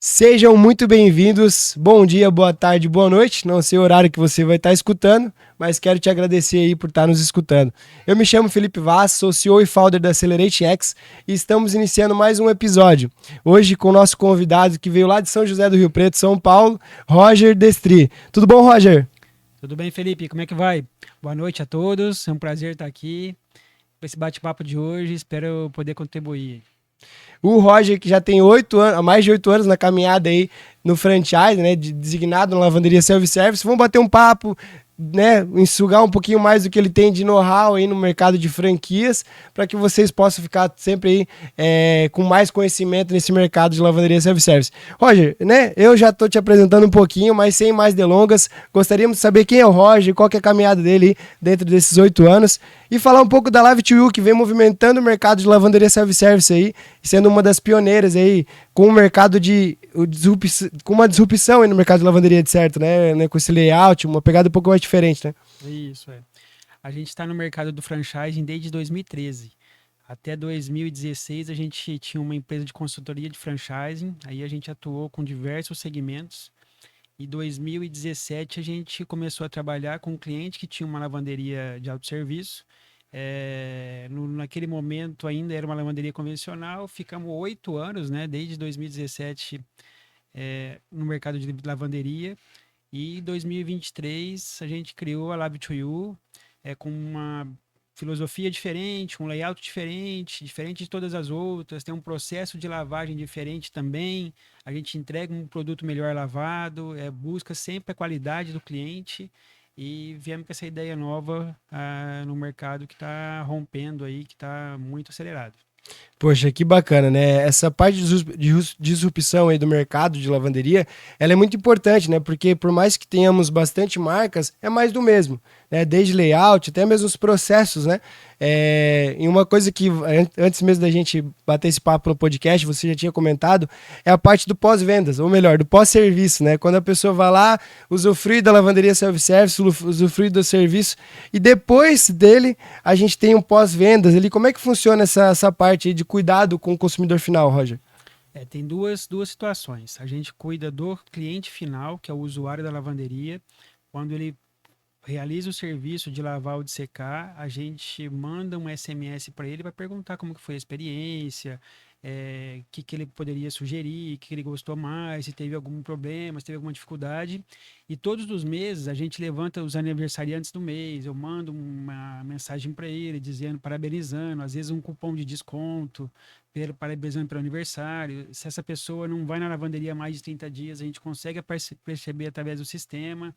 Sejam muito bem-vindos. Bom dia, boa tarde, boa noite. Não sei o horário que você vai estar escutando, mas quero te agradecer aí por estar nos escutando. Eu me chamo Felipe Vaz, sou CEO e founder da Accelerate X e estamos iniciando mais um episódio. Hoje com o nosso convidado que veio lá de São José do Rio Preto, São Paulo, Roger Destri. Tudo bom, Roger? Tudo bem, Felipe? Como é que vai? Boa noite a todos. É um prazer estar aqui com esse bate-papo de hoje. Espero poder contribuir. O Roger, que já tem 8 anos, mais de 8 anos na caminhada aí no franchise, né, designado na lavanderia self-service. Vamos bater um papo, né, enxugar um pouquinho mais do que ele tem de know-how aí no mercado de franquias, para que vocês possam ficar sempre aí com mais conhecimento nesse mercado de lavanderia self-service. Roger, né, eu já estou te apresentando um pouquinho, mas sem mais delongas, gostaríamos de saber quem é o Roger, qual que é a caminhada dele aí dentro desses 8 anos, e falar um pouco da Live to You, que vem movimentando o mercado de lavanderia self-service aí, sendo uma das pioneiras aí, com o mercado com uma disrupção aí no mercado de lavanderia, de certo, né? Com esse layout, uma pegada um pouco mais diferente, né? Isso, é. A gente está no mercado do franchising desde 2013. Até 2016, a gente tinha uma empresa de consultoria de franchising. Aí a gente atuou com diversos segmentos. Em 2017, a gente começou a trabalhar com um cliente que tinha uma lavanderia de autosserviço. Naquele momento ainda era uma lavanderia convencional. Ficamos 8 anos, né, desde 2017, no mercado de lavanderia. E em 2023 a gente criou a Lab2U, com uma filosofia diferente, um layout diferente, diferente de todas as outras, tem um processo de lavagem diferente também. A gente entrega um produto melhor lavado, busca sempre a qualidade do cliente e viemos com essa ideia nova no mercado que está rompendo aí, que está muito acelerado. Poxa, que bacana, né? Essa parte de disrupção aí do mercado de lavanderia, ela é muito importante, né? Porque por mais que tenhamos bastante marcas, é mais do mesmo, né? Desde layout até mesmo os processos, né? E uma coisa que antes mesmo da gente bater esse papo no podcast, você já tinha comentado, é a parte do pós-vendas, ou melhor, do pós-serviço, né? Quando a pessoa vai lá, usufrui da lavanderia self-service, usufrui do serviço, e depois dele a gente tem um pós-vendas ali. Como é que funciona essa parte aí de cuidado com o consumidor final, Roger? Tem duas situações. A gente cuida do cliente final, que é o usuário da lavanderia. Quando ele realiza o serviço de lavar ou de secar, a gente manda um SMS para ele para perguntar como que foi a experiência, que ele poderia sugerir, que ele gostou mais, se teve algum problema, se teve alguma dificuldade. E todos os meses a gente levanta os aniversariantes do mês, eu mando uma mensagem para ele dizendo, parabenizando, às vezes um cupom de desconto, parabenizando pelo aniversário. Se essa pessoa não vai na lavanderia há mais de 30 dias, a gente consegue perceber através do sistema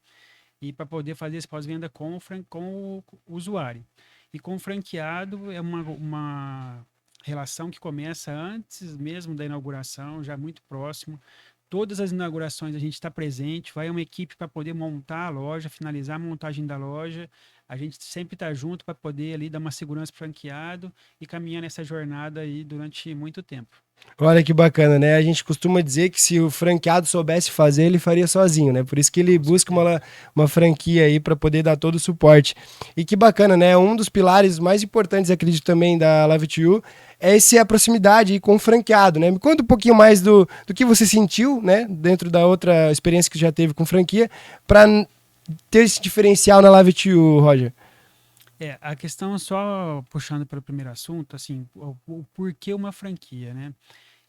e para poder fazer esse pós-venda com o usuário. E com o franqueado é uma relação que começa antes mesmo da inauguração, já muito próximo. Todas as inaugurações a gente está presente, vai uma equipe para poder montar a loja, finalizar a montagem da loja. A gente sempre está junto para poder ali dar uma segurança para o franqueado e caminhar nessa jornada aí durante muito tempo. Olha que bacana, né? A gente costuma dizer que se o franqueado soubesse fazer, ele faria sozinho, né? Por isso que ele Com busca certeza. uma franquia aí para poder dar todo o suporte. E que bacana, né? Um dos pilares mais importantes, acredito também, da Live to You é a proximidade aí com o franqueado, né? Me conta um pouquinho mais do que você sentiu, né? Dentro da outra experiência que já teve com franquia, para ter esse diferencial na Live to You, Roger. A questão só puxando para o primeiro assunto, assim, o porquê uma franquia, né?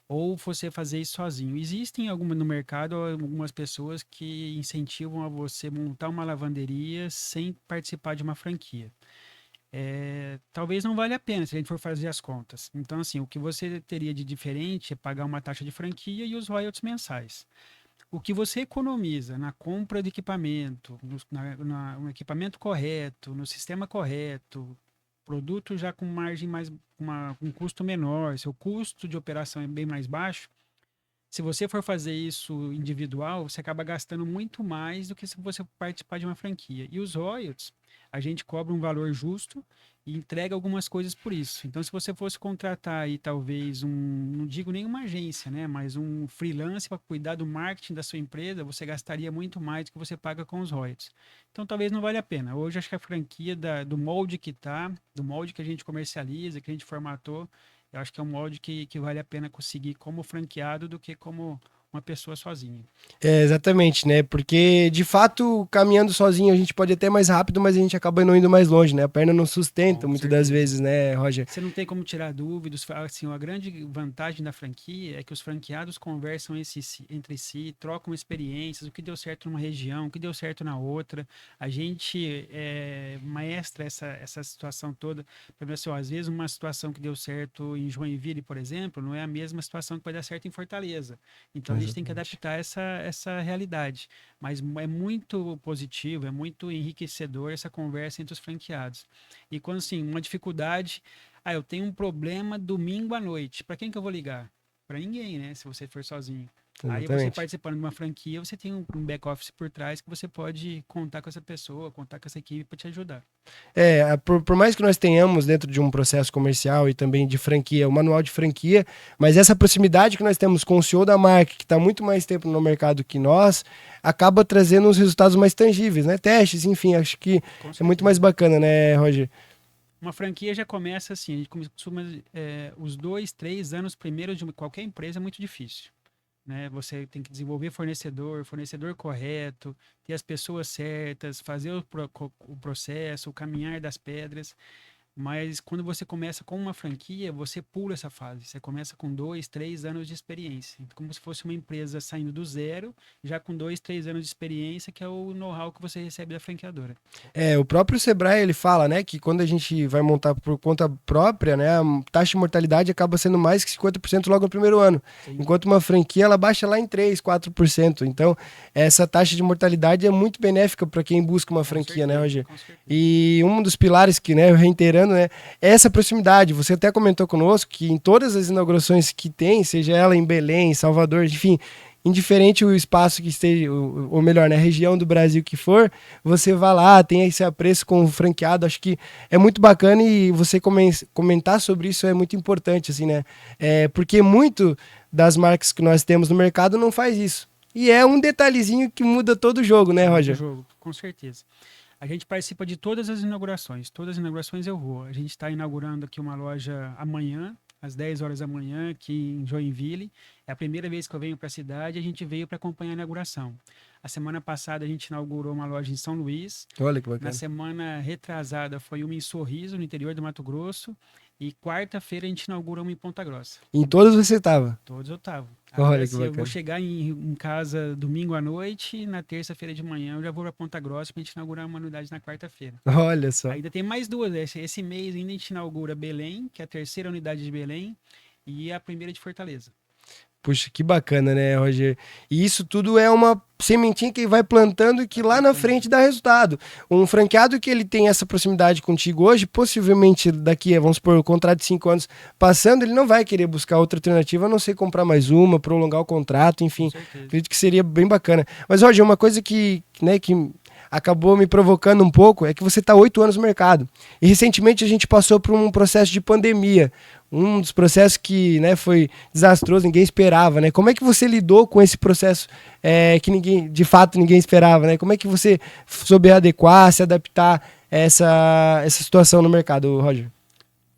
Ou você fazer isso sozinho. Existem alguma no mercado algumas pessoas que incentivam a você montar uma lavanderia sem participar de uma franquia. Talvez não valha a pena se a gente for fazer as contas. Então, assim, o que você teria de diferente é pagar uma taxa de franquia e os royalties mensais. O que você economiza na compra de equipamento, no equipamento correto, no sistema correto, produto já com margem mais, um custo menor, seu custo de operação é bem mais baixo. Se você for fazer isso individual, você acaba gastando muito mais do que se você participar de uma franquia. E os royalties, a gente cobra um valor justo e entrega algumas coisas por isso. Então, se você fosse contratar aí talvez não digo nenhuma agência, né, mas um freelance para cuidar do marketing da sua empresa, você gastaria muito mais do que você paga com os royalties. Então, talvez não valha a pena. Hoje, acho que a franquia do molde que tá, do molde que a gente comercializa, que a gente formatou, eu acho que é um molde que vale a pena conseguir como franqueado do que como uma pessoa sozinha. Exatamente, né? Porque, de fato, caminhando sozinho a gente pode ir até mais rápido, mas a gente acaba não indo mais longe, né? A perna não sustenta Com muitas das certeza. vezes, né, Roger? Você não tem como tirar dúvidas. Assim, a grande vantagem da franquia é que os franqueados conversam entre si, trocam experiências, o que deu certo numa região, o que deu certo na outra. A gente maestra essa situação toda. Por exemplo, assim, ó, às vezes uma situação que deu certo em Joinville, por exemplo, não é a mesma situação que vai dar certo em Fortaleza. Então a gente tem que Exatamente. adaptar essa realidade. Mas é muito positivo, é muito enriquecedor essa conversa entre os franqueados. E quando assim, uma dificuldade, eu tenho um problema domingo à noite. Para quem que eu vou ligar? Para ninguém, né? Se você for sozinho. Aí você Exatamente. participando de uma franquia, você tem um back office por trás que você pode contar com essa pessoa, contar com essa equipe para te ajudar. Por mais que nós tenhamos dentro de um processo comercial e também de franquia, o manual de franquia, mas essa proximidade que nós temos com o CEO da marca, que está muito mais tempo no mercado que nós, acaba trazendo uns resultados mais tangíveis, né? Testes, enfim, acho que Com é muito mais certeza. bacana, né, Roger? Uma franquia já começa assim, a gente costuma, os 2, 3 anos primeiros de qualquer empresa é muito difícil. Né? Você tem que desenvolver fornecedor correto, ter as pessoas certas, fazer o processo, o caminhar das pedras. Mas quando você começa com uma franquia, você pula essa fase. Você começa com 2, 3 anos de experiência. Então, como se fosse uma empresa saindo do zero, já com 2, 3 anos de experiência, que é o know-how que você recebe da franqueadora. O próprio Sebrae ele fala, né, que quando a gente vai montar por conta própria, né, a taxa de mortalidade acaba sendo mais que 50% logo no primeiro ano, Sim, enquanto uma franquia ela baixa lá em 3, 4%. Então, essa taxa de mortalidade é muito benéfica para quem busca uma com franquia, né, certeza, Roger? com certeza. E um dos pilares que, né, reiterando, né, é essa proximidade. Você até comentou conosco que em todas as inaugurações que tem, seja ela em Belém, Salvador, enfim, indiferente o espaço que esteja, ou melhor, na região do Brasil que for, você vai lá, tem esse apreço com o franqueado, acho que é muito bacana e você comentar sobre isso é muito importante, assim, né? Porque muito das marcas que nós temos no mercado não faz isso. E é um detalhezinho que muda todo o jogo, né, Muda o Roger? jogo, com certeza. A gente participa de todas as inaugurações. Todas as inaugurações eu vou. A gente está inaugurando aqui uma loja amanhã, às 10 horas da manhã, aqui em Joinville. É a primeira vez que eu venho para a cidade. A gente veio para acompanhar a inauguração. A semana passada a gente inaugurou uma loja em São Luís. Olha que Na bacana. semana retrasada foi uma em Sorriso, no interior do Mato Grosso. E quarta-feira a gente inaugura uma em Ponta Grossa. Em todas você estava. Todos eu tava. Agora, Olha que se eu vou bacana. chegar em casa domingo à noite, e na terça-feira de manhã eu já vou para Ponta Grossa para a gente inaugurar uma unidade na quarta-feira. Olha só. Ainda tem mais duas. Esse mês ainda a gente inaugura Belém, que é a terceira unidade de Belém, e a primeira de Fortaleza. Puxa, que bacana, né, Roger? E isso tudo é uma sementinha que vai plantando e que Vai lá na plantando. frente dá resultado. Um franqueado que ele tem essa proximidade contigo hoje, possivelmente daqui, vamos supor, o contrato de 5 anos passando, ele não vai querer buscar outra alternativa, a não ser comprar mais uma, prolongar o contrato, Com enfim. certeza. Acredito que seria bem bacana. Mas, Roger, uma coisa que acabou me provocando um pouco é que você está 8 anos no mercado. E recentemente a gente passou por um processo de pandemia. Um dos processos que, né, foi desastroso, ninguém esperava, né? Como é que você lidou com esse processo que ninguém, de fato, ninguém esperava, né? Como é que você soube adequar, se adaptar a essa situação no mercado, Roger?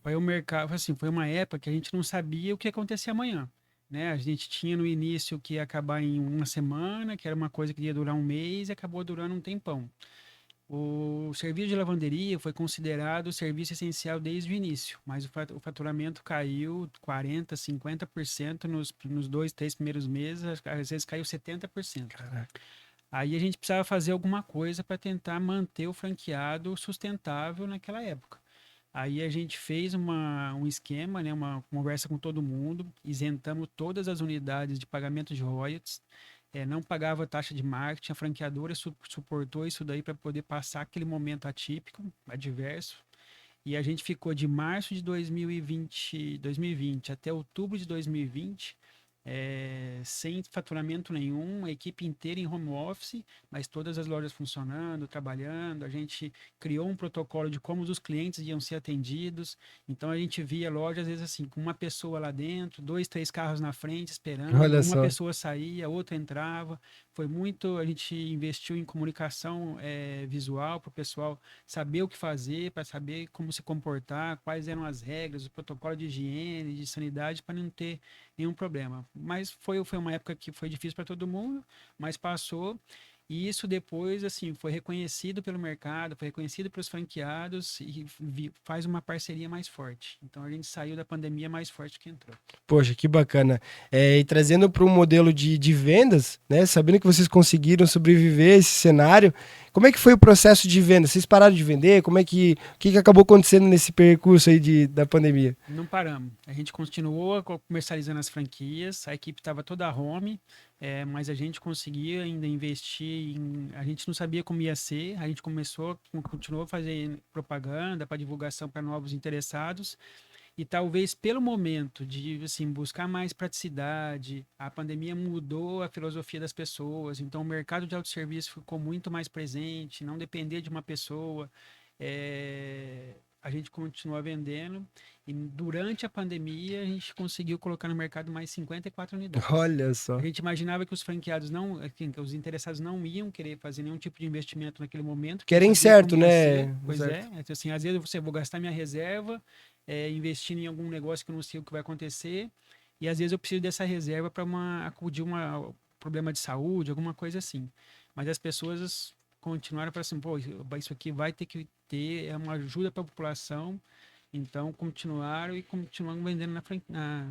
Foi um mercado, assim, foi uma época que a gente não sabia o que ia acontecer amanhã. Né? A gente tinha no início que ia acabar em uma semana, que era uma coisa que ia durar um mês e acabou durando um tempão. O serviço de lavanderia foi considerado serviço essencial desde o início, mas o faturamento caiu 40, 50% nos 2, 3 primeiros meses, às vezes caiu 70%. Caraca. Aí a gente precisava fazer alguma coisa para tentar manter o franqueado sustentável naquela época. Aí a gente fez um esquema, né, uma conversa com todo mundo, isentamos todas as unidades de pagamento de royalties, não pagava taxa de marketing, a franqueadora suportou isso daí para poder passar aquele momento atípico, adverso. E a gente ficou de março de 2020 até outubro de 2020 sem faturamento nenhum, a equipe inteira em home office, mas todas as lojas funcionando, trabalhando. A gente criou um protocolo de como os clientes iam ser atendidos. Então a gente via loja, às vezes assim, com uma pessoa lá dentro, 2, 3 carros na frente esperando, Olha uma só. pessoa saía, outra entrava, foi muito, a gente investiu em comunicação visual para o pessoal saber o que fazer, para saber como se comportar, quais eram as regras, o protocolo de higiene, de sanidade, para não ter nenhum problema. Mas foi uma época que foi difícil para todo mundo, mas passou. E isso depois, assim, foi reconhecido pelo mercado, foi reconhecido pelos franqueados e faz uma parceria mais forte. Então a gente saiu da pandemia mais forte que entrou. Poxa, que bacana. E trazendo para um modelo de vendas, né? Sabendo que vocês conseguiram sobreviver a esse cenário, como é que foi o processo de venda? Vocês pararam de vender? O que acabou acontecendo nesse percurso aí da pandemia? Não paramos. A gente continuou comercializando as franquias, a equipe estava toda home, mas a gente conseguia ainda investir a gente não sabia como ia ser, a gente continuou a fazer propaganda para divulgação para novos interessados. E talvez pelo momento de assim, buscar mais praticidade, a pandemia mudou a filosofia das pessoas, então o mercado de autosserviço ficou muito mais presente, não depender de uma pessoa. A gente continua vendendo e durante a pandemia a gente conseguiu colocar no mercado mais 54 unidades. Olha só. A gente imaginava que os franqueados que os interessados não iam querer fazer nenhum tipo de investimento naquele momento. Que era incerto, né? Pois certo. Assim, às vezes vou gastar minha reserva, investindo em algum negócio que eu não sei o que vai acontecer, e às vezes eu preciso dessa reserva para acudir um problema de saúde, alguma coisa assim. Mas as pessoas continuaram para assim, pô, isso aqui vai ter que ter uma ajuda para a população, então continuaram vendendo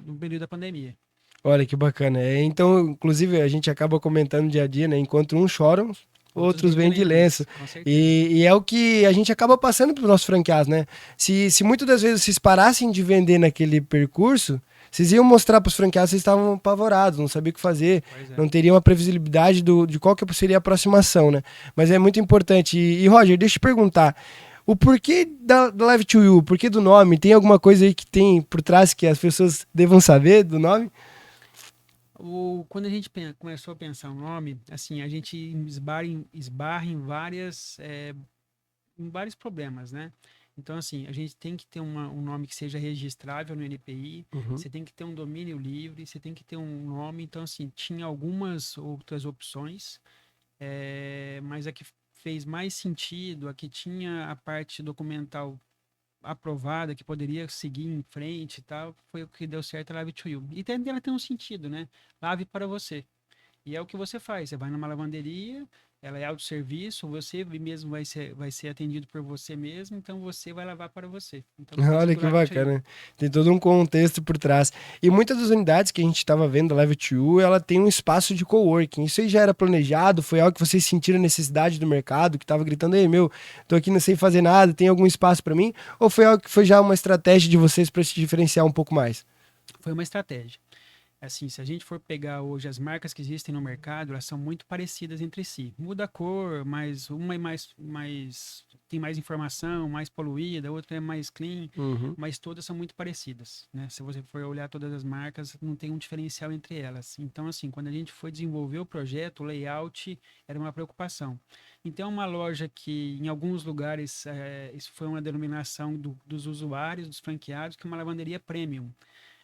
no período da pandemia. Olha que bacana. Então, inclusive, a gente acaba comentando no dia a dia, né? Enquanto uns choram, outros vêm de lenço. E é o que a gente acaba passando para os nossos franqueados, né? Se muitas das vezes vocês parassem de vender naquele percurso, vocês iam mostrar para os franqueados que vocês estavam apavorados, não sabiam o que fazer, não teriam uma previsibilidade de qual que seria a aproximação, né? Mas é muito importante. E Roger, deixa eu te perguntar, o porquê da Live to You, o porquê do nome? Tem alguma coisa aí que tem por trás que as pessoas devam saber do nome? Quando a gente começou a pensar o nome, assim, a gente esbarra em vários problemas, né? Então, assim, a gente tem que ter um nome que seja registrável no NPI, você tem que ter um domínio livre, você tem que ter um nome. Então, assim, tinha algumas outras opções, mas a que fez mais sentido, a que tinha a parte documental aprovada, que poderia seguir em frente e tal, foi o que deu certo a Live to You. E ela tem um sentido, né? Lave para você. E é o que você faz. Você vai numa lavanderia, ela é autosserviço, você mesmo vai ser atendido por você mesmo, então você vai lavar para você. Então, olha que bacana. Tem todo um contexto por trás. E muitas das unidades que a gente estava vendo da Live to You, ela tem um espaço de coworking. Isso aí já era planejado? Foi algo que vocês sentiram necessidade do mercado, que estava gritando, ei, tô aqui sem fazer nada, tem algum espaço para mim? Ou foi algo que foi já uma estratégia de vocês para se diferenciar um pouco mais? Foi uma estratégia. Assim, se a gente for pegar hoje as marcas que existem no mercado, elas são muito parecidas entre si. Muda a cor, mas uma é tem mais informação, mais poluída, a outra é mais clean, mas todas são muito parecidas, né? Se você for olhar todas as marcas, não tem um diferencial entre elas. Então, assim, quando a gente foi desenvolver o projeto, o layout era uma preocupação. Então, uma loja que, em alguns lugares, isso foi uma denominação dos usuários, dos franqueados, que é uma lavanderia premium.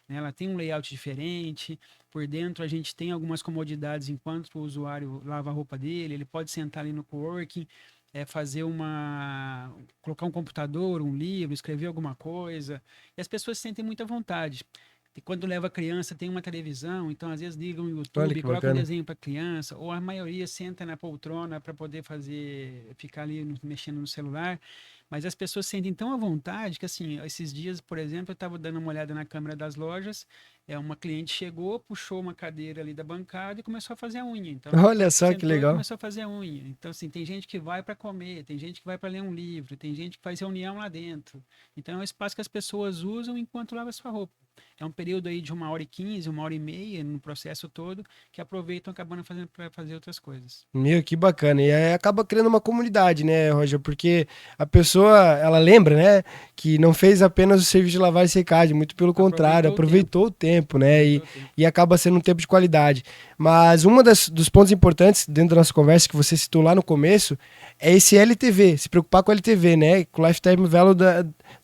Ela tem um layout diferente, por dentro a gente tem algumas comodidades enquanto o usuário lava a roupa dele, ele pode sentar ali no coworking, colocar um computador, um livro, escrever alguma coisa, e as pessoas se sentem muita vontade. E quando leva a criança, tem uma televisão, então às vezes ligam o YouTube, colocam um desenho para a criança, ou a maioria senta na poltrona para poder ficar ali mexendo no celular. Mas as pessoas sentem tão à vontade que, assim, esses dias, por exemplo, eu estava dando uma olhada na câmera das lojas, uma cliente chegou, puxou uma cadeira ali da bancada e começou a fazer a unha. Então, olha só que legal. Começou a fazer a unha. Então, assim, tem gente que vai para comer, tem gente que vai para ler um livro, tem gente que faz reunião lá dentro. Então, é um espaço que as pessoas usam enquanto lava a sua roupa. É um período aí de 1h15, 1h30 no processo todo, que aproveitam acabando fazendo para fazer outras coisas. Que bacana. E aí acaba criando uma comunidade, né, Roger? Porque a pessoa, ela lembra, né, que não fez apenas o serviço de lavagem e secagem, muito pelo contrário, aproveitou o tempo, né, e acaba sendo um tempo de qualidade. Mas dos pontos importantes dentro da nossa conversa que você citou lá no começo é esse LTV, se preocupar com o LTV, né, com o Lifetime Value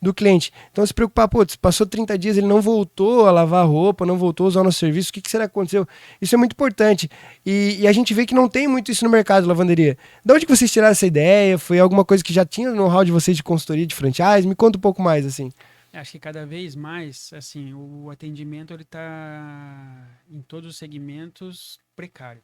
do cliente. Então, se preocupar, passou 30 dias, ele não voltou voltou a lavar roupa, não voltou a usar o nosso serviço, o que será que aconteceu? Isso é muito importante. E a gente vê que não tem muito isso no mercado de lavanderia. De onde que vocês tiraram essa ideia? Foi alguma coisa que já tinha no know-how de vocês de consultoria de franchise? Me conta um pouco mais, assim. Acho que cada vez mais, assim, o atendimento ele está em todos os segmentos precário.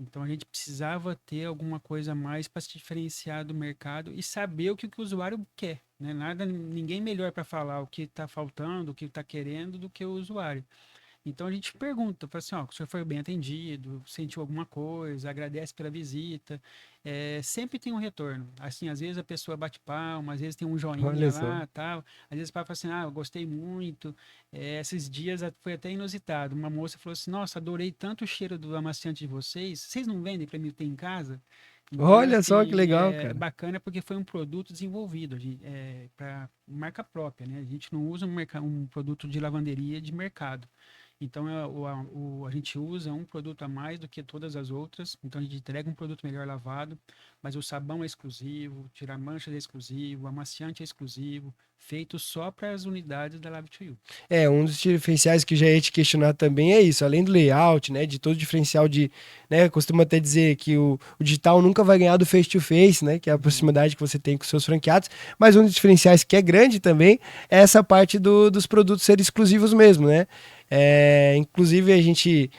Então a gente precisava ter alguma coisa a mais para se diferenciar do mercado e saber o que o usuário quer, né? Nada, ninguém melhor para falar o que está faltando, o que está querendo do que o usuário. Então a gente pergunta, fala assim, ó, o senhor foi bem atendido, sentiu alguma coisa, agradece pela visita. Sempre tem um retorno. Assim, às vezes a pessoa bate palma, às vezes tem um Olha joinha só. lá, tal. Às vezes o pai fala assim, eu gostei muito. Esses dias foi até inusitado. Uma moça falou assim, nossa, adorei tanto o cheiro do amaciante de vocês. Vocês não vendem para mim ter em casa? Então, Olha só que assim, legal, é cara. bacana porque foi um produto desenvolvido para marca própria, né? A gente não usa um produto de lavanderia de mercado. Então, a gente usa um produto a mais do que todas as outras. Então, a gente entrega um produto melhor lavado, mas o sabão é exclusivo, tirar manchas é exclusivo, o amaciante é exclusivo, feito só para as unidades da Lab to You. Um dos diferenciais que eu já ia te questionar também é isso, além do layout, né, de todo o diferencial de, né, costuma até dizer que o digital nunca vai ganhar do face-to-face, né, que é a Uhum. proximidade que você tem com seus franqueados, mas um dos diferenciais que é grande também é essa parte dos produtos serem exclusivos mesmo, né, inclusive a gente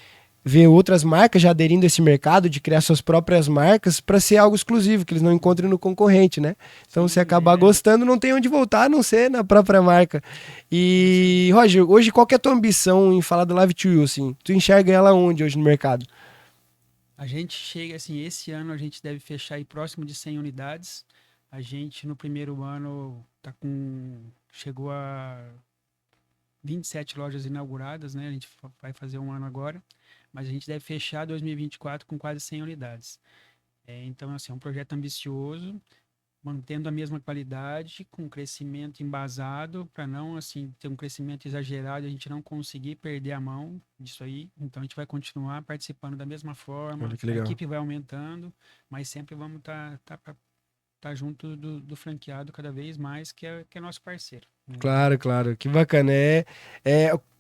ver outras marcas já aderindo a esse mercado, de criar suas próprias marcas para ser algo exclusivo, que eles não encontrem no concorrente, né? Então, se Sim, acabar gostando, não tem onde voltar, a não ser na própria marca. é isso aí. E, Roger, hoje qual que é a tua ambição em falar da Live to You, assim? Tu enxerga ela onde hoje no mercado? A gente chega, assim, esse ano a gente deve fechar aí próximo de 100 unidades. A gente, no primeiro ano, chegou a 27 lojas inauguradas, né? A gente vai fazer um ano agora, mas a gente deve fechar 2024 com quase 100 unidades. Então, assim, é um projeto ambicioso, mantendo a mesma qualidade, com crescimento embasado, para não, assim, ter um crescimento exagerado e a gente não conseguir perder a mão disso aí. Então, a gente vai continuar participando da mesma forma, Olha que a legal. equipe vai aumentando, mas sempre vamos estar junto do franqueado cada vez mais, que é nosso parceiro, né? Claro, claro, que bacana.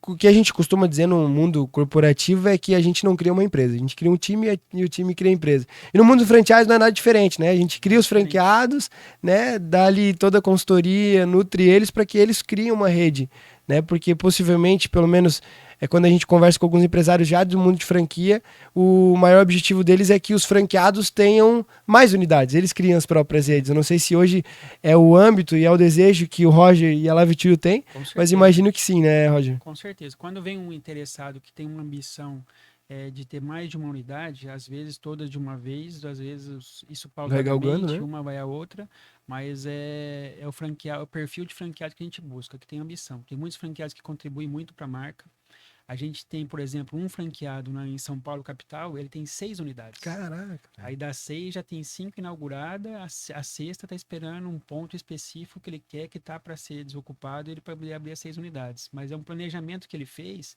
O que a gente costuma dizer no mundo corporativo é que a gente não cria uma empresa, a gente cria um time e o time cria a empresa. E no mundo do franchise não é nada diferente, né? A gente cria Nada os diferente. franqueados, né? Dá ali toda a consultoria, nutre eles para que eles criem uma rede, né? Porque possivelmente, pelo menos quando a gente conversa com alguns empresários já do mundo de franquia, o maior objetivo deles é que os franqueados tenham mais unidades, eles criam as próprias redes. Eu não sei se hoje é o âmbito e é o desejo que o Roger e a Live Tio têm, Com mas certeza. imagino que sim, né, Roger? Com certeza. Quando vem um interessado que tem uma ambição de ter mais de uma unidade, às vezes todas de uma vez, às vezes isso Vai galgando, pausadamente, né? uma vai a outra, mas é o perfil de franqueado que a gente busca, que tem ambição. Tem muitos franqueados que contribuem muito para a marca. A gente tem, por exemplo, um franqueado em São Paulo, capital, ele tem 6 unidades. Caraca, Aí das 6 já tem 5 inauguradas, a sexta está esperando um ponto específico que ele quer que está para ser desocupado, ele para abrir as 6 unidades. Mas é um planejamento que ele fez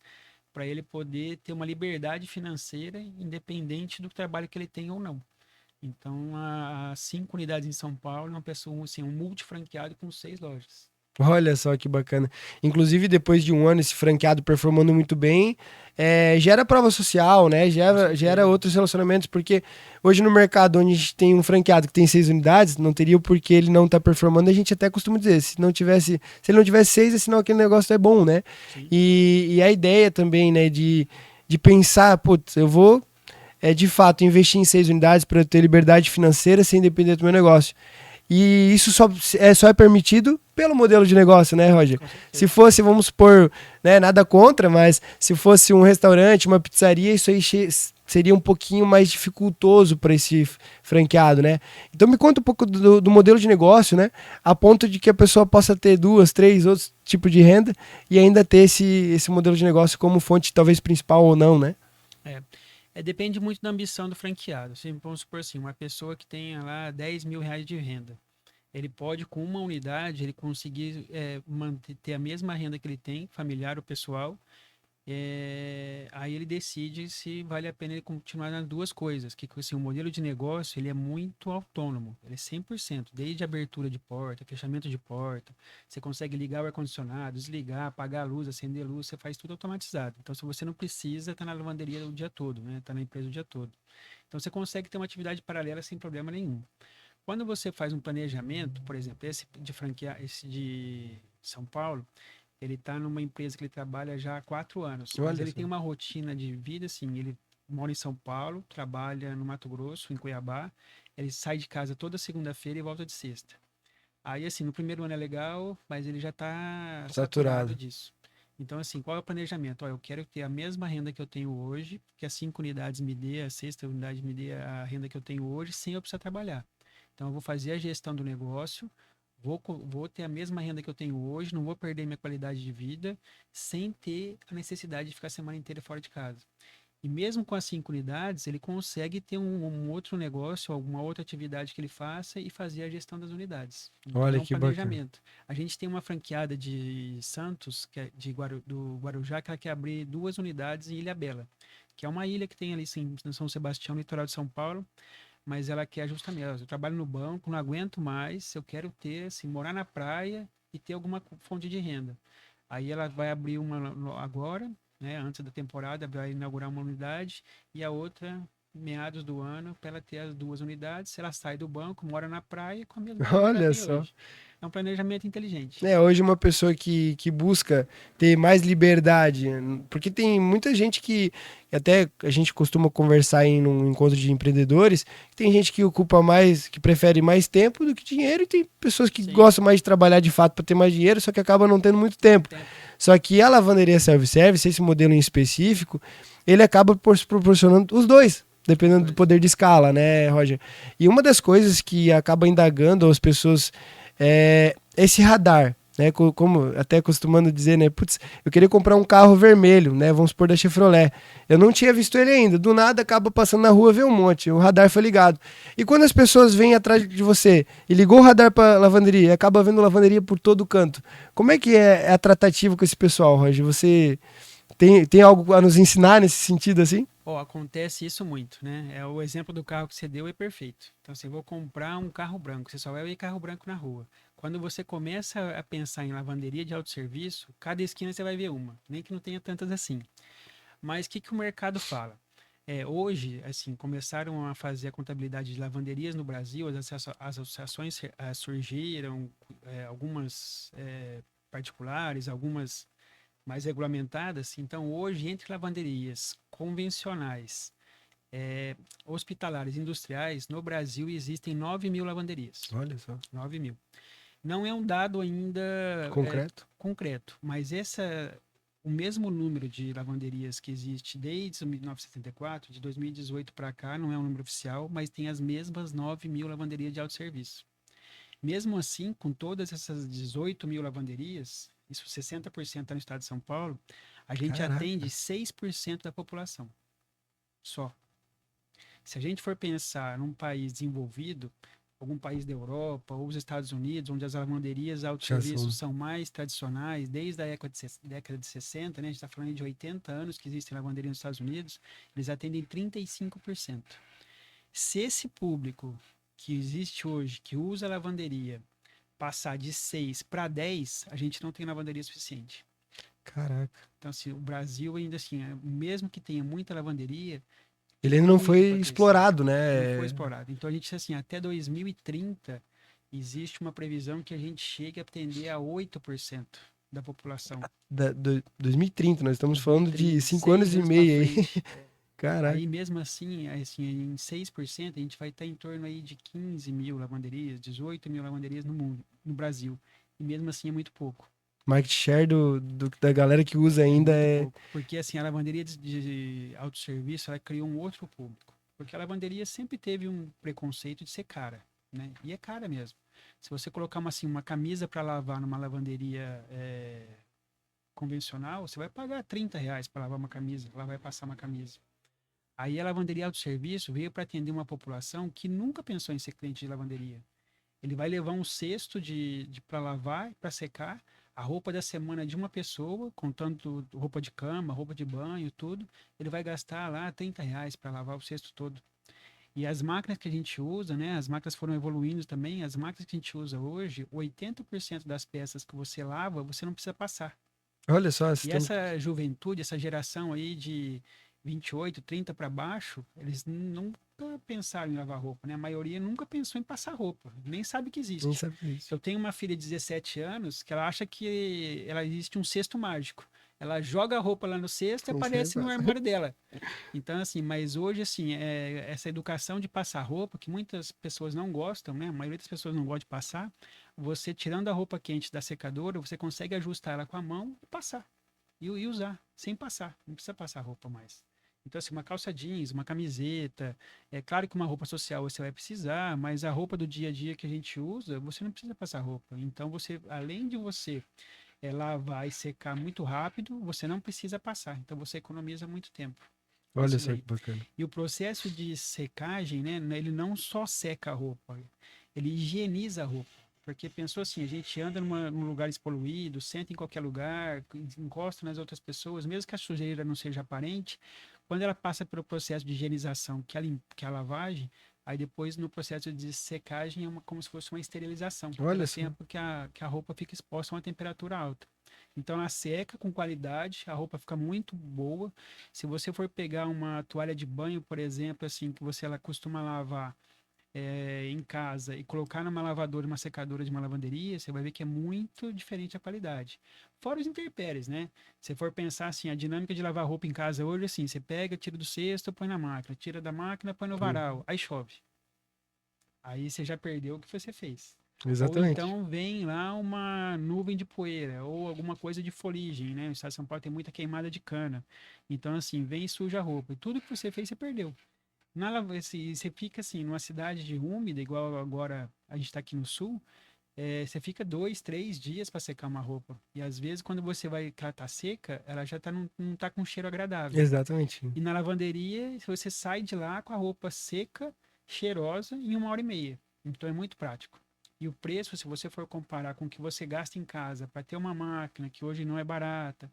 para ele poder ter uma liberdade financeira independente do trabalho que ele tem ou não. Então, as 5 unidades em São Paulo, uma pessoa, assim, um multifranqueado com 6 lojas. olha só que bacana. Inclusive, depois de um ano, esse franqueado performando muito bem, gera prova social, né? Com Gera certeza. outros relacionamentos, porque hoje no mercado, onde a gente tem um franqueado que tem 6 unidades, não teria o porquê ele não tá performando, a gente até costuma dizer, se ele não tivesse 6, é sinal que aquele negócio é bom, né? Sim. E a ideia também, né, de pensar, putz, eu vou de fato investir em 6 unidades para eu ter liberdade financeira sem depender do meu negócio. E isso só é permitido pelo modelo de negócio, né, Roger? Com Se certeza. fosse, vamos supor, né, nada contra, mas se fosse um restaurante, uma pizzaria, isso aí seria um pouquinho mais dificultoso para esse franqueado, né? Então me conta um pouco do modelo de negócio, né? A ponto de que a pessoa possa ter duas, três outros tipos de renda e ainda ter esse modelo de negócio como fonte talvez principal ou não, né? É, depende muito da ambição do franqueado. Assim, vamos supor assim, uma pessoa que tenha lá 10 mil reais de renda. Ele pode, com uma unidade, ele conseguir ter a mesma renda que ele tem, familiar ou pessoal, Aí ele decide se vale a pena ele continuar nas duas coisas, que assim, o modelo de negócio ele é muito autônomo, ele é 100%, desde abertura de porta, fechamento de porta, você consegue ligar o ar-condicionado, desligar, apagar a luz, acender a luz, você faz tudo automatizado. Então, se você não precisa, estar na lavanderia o dia todo, né? Tá na empresa o dia todo. Então, você consegue ter uma atividade paralela sem problema nenhum. Quando você faz um planejamento, por exemplo, esse de franquia, esse de São Paulo, ele está numa empresa que ele trabalha já há 4 anos, mas Olha ele só. tem uma rotina de vida assim. Ele mora em São Paulo, trabalha no Mato Grosso, em Cuiabá. Ele sai de casa toda segunda-feira e volta de sexta. Aí, assim, no primeiro ano é legal, mas ele já está saturado Saturado. disso. Então, assim, qual é o planejamento? Ó, eu quero ter a mesma renda que eu tenho hoje, que as 5 unidades me dê, a sexta unidade me dê a renda que eu tenho hoje, sem eu precisar trabalhar. Então, eu vou fazer a gestão do negócio, vou ter a mesma renda que eu tenho hoje, não vou perder minha qualidade de vida, sem ter a necessidade de ficar a semana inteira fora de casa. E mesmo com as 5 unidades, ele consegue ter um outro negócio, alguma outra atividade que ele faça e fazer a gestão das unidades. Então é Olha um que bacana. planejamento. A gente tem uma franqueada de Santos, que é do Guarujá, que ela quer abrir 2 unidades em Ilhabela, que é uma ilha que tem ali em São Sebastião, litoral de São Paulo, mas ela quer justamente, ó, eu trabalho no banco, não aguento mais, eu quero ter, assim, morar na praia e ter alguma fonte de renda. Aí ela vai abrir uma agora, né, antes da temporada, vai inaugurar uma unidade e a outra meados do ano para ela ter as 2 unidades. Ela sai do banco, mora na praia com a mesma renda que ela Olha tem só. hoje. É um planejamento inteligente. É, hoje uma pessoa que busca ter mais liberdade, porque tem muita gente que até a gente costuma conversar em um encontro de empreendedores, tem gente que ocupa mais, que prefere mais tempo do que dinheiro, e tem pessoas que Sim, gostam mais de trabalhar de fato para ter mais dinheiro, só que acaba não tendo muito tempo. tempo. Só que a lavanderia self-service, esse modelo em específico, ele acaba proporcionando os dois. Os Dependendo do dois. poder de escala, né, Roger? E uma das coisas que acaba indagando as pessoas é esse radar, né? Como até costumando dizer, né? Putz, eu queria comprar um carro vermelho, né? Vamos supor da Chevrolet. Eu não tinha visto ele ainda. Do nada acaba passando na rua, vê um monte. O radar foi ligado. E quando as pessoas vêm atrás de você e ligou o radar para lavanderia, e acaba vendo lavanderia por todo canto. Como é que é a tratativa com esse pessoal, Roger? Você tem algo a nos ensinar nesse sentido assim? Ó, acontece isso muito, né? É o exemplo do carro que você deu é perfeito. Então, assim, eu vou comprar um carro branco. Você só vai ver carro branco na rua. Quando você começa a pensar em lavanderia de autosserviço, cada esquina você vai ver uma, nem que não tenha tantas assim. Mas o que o mercado fala? Hoje, assim, começaram a fazer a contabilidade de lavanderias no Brasil, as associações surgiram, algumas particulares, algumas mais regulamentadas. Então, hoje, entre lavanderias convencionais, eh, hospitalares, industriais, no Brasil existem 9.000 lavanderias. Olha só. 9.000. Não é um dado ainda Concreto. concreto, mas o mesmo número de lavanderias que existe desde 1974, de 2018 para cá, não é um número oficial, mas tem as mesmas 9.000 lavanderias de autosserviço. Mesmo assim, com todas essas 18.000 lavanderias, isso 60% está no estado de São Paulo, a gente atende Caraca. 6% da população, só. Se a gente for pensar num país desenvolvido, algum país da Europa ou os Estados Unidos, onde as lavanderias de Já são. autosserviço são mais tradicionais, desde a década de 60, né? A gente está falando de 80 anos que existem lavanderias nos Estados Unidos, eles atendem 35%. Se esse público que existe hoje, que usa a lavanderia, passar de 6 para 10, a gente não tem lavanderia suficiente. Caraca. Então, assim, o Brasil ainda assim, mesmo que tenha muita lavanderia, Ele tem ainda não muito foi para crescer. explorado, Não foi né? explorado. Então, a gente, assim, até 2030, existe uma previsão que a gente chegue a atender a 8% da população. 2030, nós estamos falando de 2030, 5 6 anos e anos para meio aí. frente. Caraca. Aí, mesmo assim, em 6%, a gente vai estar em torno aí de 15.000 lavanderias, 18.000 lavanderias no mundo, no Brasil. E mesmo assim é muito pouco. Market share da galera que usa É ainda muito é. pouco. Porque, assim, a lavanderia de autosserviço, ela criou um outro público. Porque a lavanderia sempre teve um preconceito de ser cara, né? E é cara mesmo. Se você colocar uma camisa para lavar numa lavanderia convencional, você vai pagar R$ 30 para lavar uma camisa, ela vai passar uma camisa. Aí a lavanderia autosserviço veio para atender uma população que nunca pensou em ser cliente de lavanderia. Ele vai levar um cesto de para lavar, para secar, A roupa da semana de uma pessoa, contando roupa de cama, roupa de banho, tudo, ele vai gastar lá R$ 30 para lavar o cesto todo. E as máquinas que a gente usa, né? As máquinas foram evoluindo também. As máquinas que a gente usa hoje, 80% das peças que você lava, você não precisa passar. Olha só, E essa juventude, essa geração aí de 28, 30 para baixo, eles nunca pensaram em lavar roupa, né? A maioria nunca pensou em passar roupa, nem sabe que nem existe. sabe disso. Eu tenho uma filha de 17 anos que ela acha que ela existe um cesto mágico. Ela joga a roupa lá no cesto e Não sei, aparece no armário dela. Então, assim, mas hoje, assim, essa educação de passar roupa, que muitas pessoas não gostam, né? A maioria das pessoas não gosta de passar, você tirando a roupa quente da secadora, você consegue ajustar ela com a mão e passar e usar, sem passar. Não precisa passar roupa mais. Então, assim, uma calça jeans, uma camiseta. É claro que uma roupa social você vai precisar, mas a roupa do dia a dia que a gente usa, você não precisa passar roupa. Então, você, além de você lavar e secar muito rápido, você não precisa passar. Então, você economiza muito tempo. Olha Isso só que daí. bacana. E o processo de secagem, né, ele não só seca a roupa, ele higieniza a roupa. Porque pensou assim, a gente anda num lugar poluído, senta em qualquer lugar, encosta nas outras pessoas, mesmo que a sujeira não seja aparente, quando ela passa pelo processo de higienização, que é a lavagem, aí depois no processo de secagem é como se fosse uma esterilização, Olha pelo só. tempo que a roupa fica exposta a uma temperatura alta. Então ela seca com qualidade, a roupa fica muito boa. Se você for pegar uma toalha de banho, por exemplo, assim, que você ela costuma lavar em casa e colocar numa lavadora, uma secadora de uma lavanderia, você vai ver que é muito diferente a qualidade. Fora os intempéries, né? Se for pensar assim, a dinâmica de lavar roupa em casa hoje, assim, você pega, tira do cesto, põe na máquina, tira da máquina, põe no Hum, varal, aí chove. Aí você já perdeu o que você fez. Ou Exatamente. então vem lá uma nuvem de poeira, ou alguma coisa de foligem, né? O estado de São Paulo tem muita queimada de cana. Então, assim, vem e suja a roupa. E tudo que você fez, você perdeu. Se você fica assim, numa cidade de úmida, igual agora a gente está aqui no sul, você fica 2, 3 dias para secar uma roupa. E às vezes, quando você vai, que ela tá seca, ela já não tá com um cheiro agradável. Exatamente. E na lavanderia, você sai de lá com a roupa seca, cheirosa, em 1 hora e meia. Então é muito prático. E o preço, se você for comparar com o que você gasta em casa para ter uma máquina que hoje não é barata,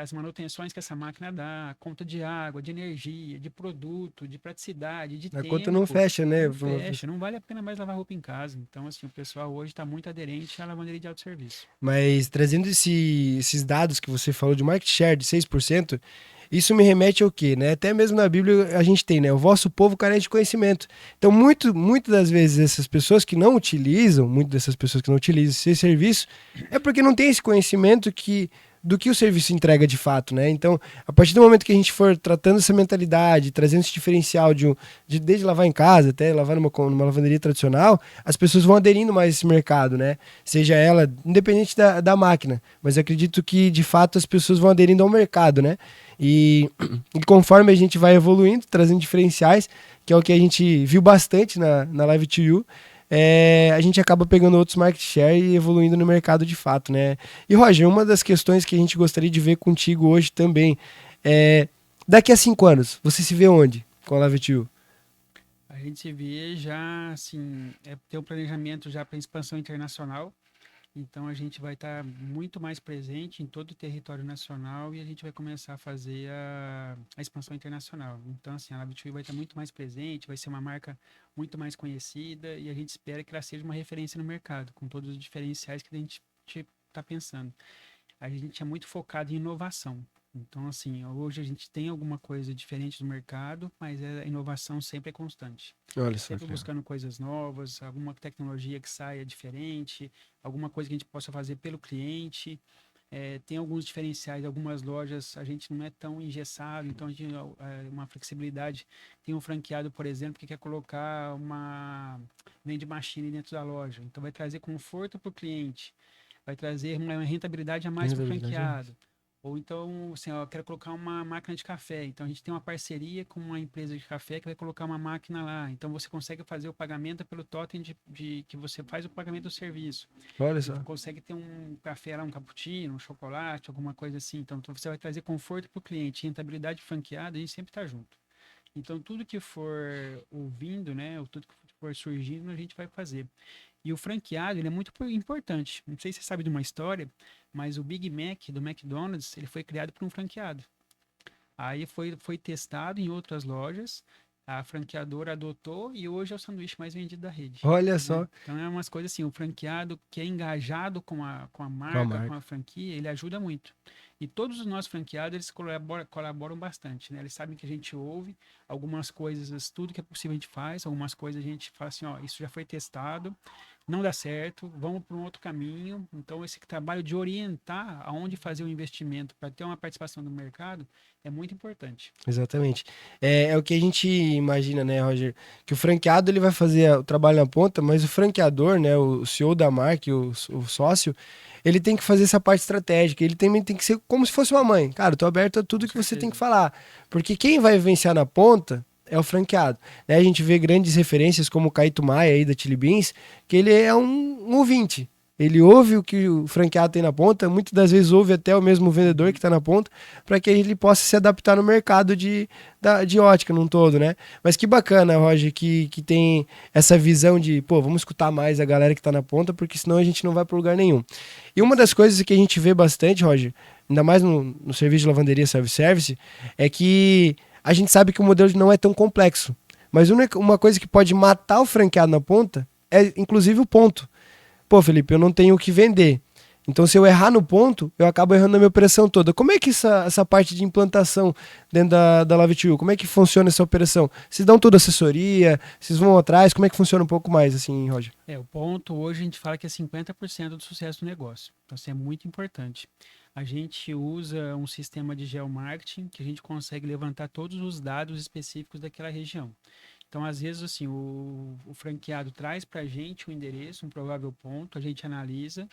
as manutenções que essa máquina dá, a conta de água, de energia, de produto, de praticidade, de A conta não tempo, fecha, né? não fecha, não vale a pena mais lavar roupa em casa. Então, assim, o pessoal hoje está muito aderente à lavanderia de autosserviço. Mas trazendo esses dados que você falou de market share de 6%, isso me remete ao quê, né? Até mesmo na Bíblia a gente tem, né? O vosso povo carente de conhecimento. Então, muito das vezes essas pessoas que não utilizam, muitas dessas pessoas que não utilizam esse serviço, é porque não tem esse conhecimento do que o serviço entrega de fato, né? Então, a partir do momento que a gente for tratando essa mentalidade, trazendo esse diferencial desde lavar em casa até lavar numa lavanderia tradicional, as pessoas vão aderindo mais a esse mercado, né? Seja ela, independente da máquina, mas acredito que de fato as pessoas vão aderindo ao mercado, né? E conforme a gente vai evoluindo, trazendo diferenciais, que é o que a gente viu bastante na Live to You, a gente acaba pegando outros market share e evoluindo no mercado de fato, né? E Roger, uma das questões que a gente gostaria de ver contigo hoje também é, daqui a 5 anos, você se vê onde com a Live to You? A gente se vê já, assim, ter um planejamento já para expansão internacional. Então a gente vai estar muito mais presente em todo o território nacional e a gente vai começar a fazer a expansão internacional. Então, assim, a Labitui vai estar muito mais presente, vai ser uma marca muito mais conhecida e a gente espera que ela seja uma referência no mercado, com todos os diferenciais que a gente está pensando. A gente é muito focado em inovação. Então, assim, hoje a gente tem alguma coisa diferente do mercado, mas a inovação sempre é constante. Olha É só sempre que legal. buscando coisas novas, alguma tecnologia que saia diferente, alguma coisa que a gente possa fazer pelo cliente. Tem alguns diferenciais, algumas lojas a gente não é tão engessado, então a gente uma flexibilidade. Tem um franqueado, por exemplo, que quer colocar uma vending machine dentro da loja, então vai trazer conforto para o cliente, vai trazer uma rentabilidade a mais para o Rentabilidade é franqueado. Ou então, assim, ó, eu quero colocar uma máquina de café. Então, a gente tem uma parceria com uma empresa de café que vai colocar uma máquina lá. Então, você consegue fazer o pagamento pelo totem de que você faz o pagamento do serviço. Olha E só. consegue ter um café lá, um cappuccino, um chocolate, alguma coisa assim. Então, você vai trazer conforto para o cliente. Rentabilidade franqueada, a gente sempre está junto. Então, tudo que for ouvindo, né, ou tudo que for surgindo, a gente vai fazer. E o franqueado, ele é muito importante. Não sei se você sabe de uma história, mas o Big Mac do McDonald's, ele foi criado por um franqueado. Aí foi testado em outras lojas, a franqueadora adotou e hoje é o sanduíche mais vendido da rede, Olha né? só, Então é umas coisas assim, o franqueado que é engajado com a com a marca, com marca. a franquia, ele ajuda muito. E todos os nossos franqueados, eles colaboram bastante, né? Eles sabem que a gente ouve algumas coisas, tudo que é possível a gente faz, algumas coisas a gente fala assim, ó, isso já foi testado, não dá certo, vamos para um outro caminho. Então, esse trabalho de orientar aonde fazer o investimento para ter uma participação no mercado é muito importante. Exatamente. É o que a gente imagina, né, Roger? Que o franqueado ele vai fazer o trabalho na ponta, mas o franqueador, né, o CEO da marca, o sócio, ele tem que fazer essa parte estratégica. Ele também tem que ser como se fosse uma mãe. Cara, eu tô aberto a Com tudo que você tem que certeza. falar. Porque quem vai vivenciar na ponta é o franqueado. Né? A gente vê grandes referências como o Caíto Maia aí da Chili Beans, que ele é um ouvinte. Ele ouve o que o franqueado tem na ponta, muitas das vezes ouve até o mesmo vendedor que Uhum. está na ponta, para que ele possa se adaptar no mercado de ótica num todo, né? Mas que bacana, Roger, que tem essa visão de, pô, vamos escutar mais a galera que está na ponta, porque senão a gente não vai para lugar nenhum. E uma das coisas que a gente vê bastante, Roger, ainda mais no serviço de lavanderia self-service, é que a gente sabe que o modelo não é tão complexo. Mas uma coisa que pode matar o franqueado na ponta é, inclusive, o ponto. Pô, Felipe, eu não tenho o que vender. Então, se eu errar no ponto, eu acabo errando na minha operação toda. Como é que essa parte de implantação dentro da Love2, como é que funciona essa operação? Vocês dão toda assessoria? Vocês vão atrás? Como é que funciona um pouco mais, assim, Roger? O ponto hoje a gente fala que é 50% do sucesso do negócio. Então, isso é muito importante. A gente usa um sistema de geomarketing que a gente consegue levantar todos os dados específicos daquela região. Então, às vezes, assim, o franqueado traz para a gente o endereço, um provável ponto, a gente analisa